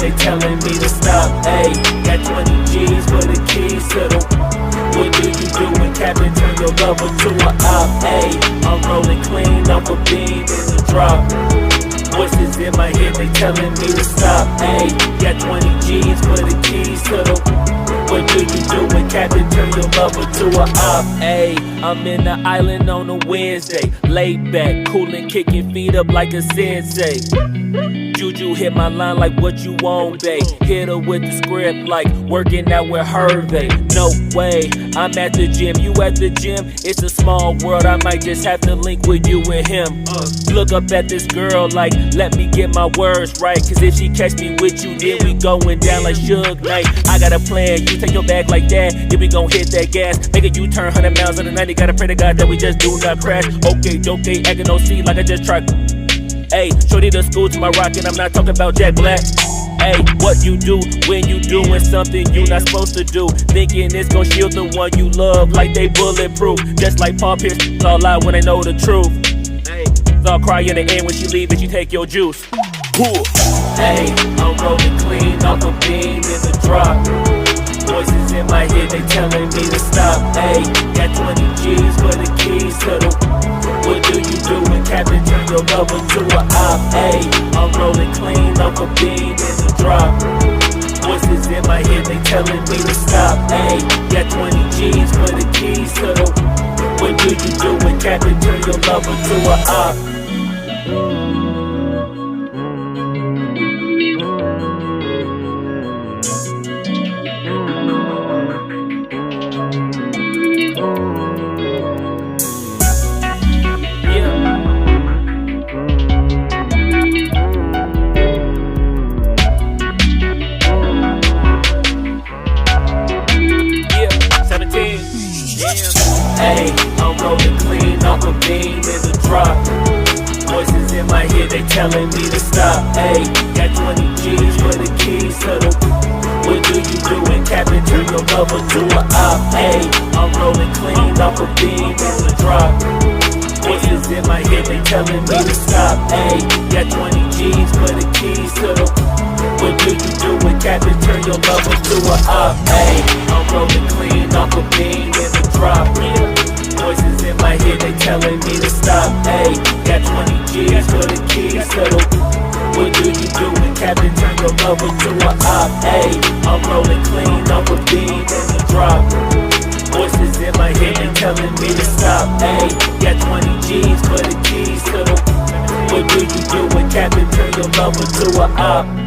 they telling me to stop. Ayy, got 20 G's for the keys to the. What do you do when Captain turn your lover to a op? Ayy, I'm rolling clean off a beam in the drop. Voices in my head, they telling me to stop. Ayy, got 20 G's for the keys to the. What do you do when Captain turn your lover to a op? Ayy, I'm in the island on a Wednesday, laid back, coolin', kicking feet up like a sensei. Juju hit my line like what you want, babe. Hit her with the script like working out with Hervey. No way, I'm at the gym, you at the gym. It's a small world, I might just have to link with you and him. Look up at this girl like, let me get my words right. Cause if she catch me with you, then we going down like Suge Knight. I got a plan, you take your bag like that, then we gon' hit that gas. Make a U-turn 100 miles on the 90, gotta pray to God that we just do not crash. Okay, acting no C like I just tried. Ayy, shorty the school to my rock and I'm not talking about Jack Black. Ayy, what you do when you doing something you not supposed to do? Thinking it's gon' shield the one you love like they bulletproof. Just like Paul Pierce, it's all lie when they know the truth. Ayy, it's all cry in the end when she leave and she take your juice. Ayy, I'm rolling clean off a beam in the drop. Voices in my head, they telling me to stop. Ayy, got 20 G's for the keys to the. What do you do when Captain turn your lover to a op? Ayy, I'm rolling clean off a beam in the drop. Voices in my head, they telling me to stop. Ayy, got 20 G's for the keys to the. What do you do when Captain turn your lover to a op? Ayy, I'm rolling clean off a beam in the drop. Voices in my head, they telling me to stop. Ayy, got 20 G's for the keys to the. What do you do when Captain turn your lover to a op? Ayy, I'm rolling clean off a beam in the drop. Voices in my head, they telling me to stop. Ayy, got 20 G's for the keys to the. What do you do when Captain turn your lover to a op? Ayy, I'm rolling clean off a beam in the drop. Voices in my head, they telling me to stop. Ayy, got 20 G's for the keys to the. What do you do when Captain turn your lover to a op? Ayy, I'm rolling clean off a beam in the drop. Voices in my head, they telling me to stop. Ayy, got 20 G's for the keys to the. What do you do when Captain turn your lover to a op?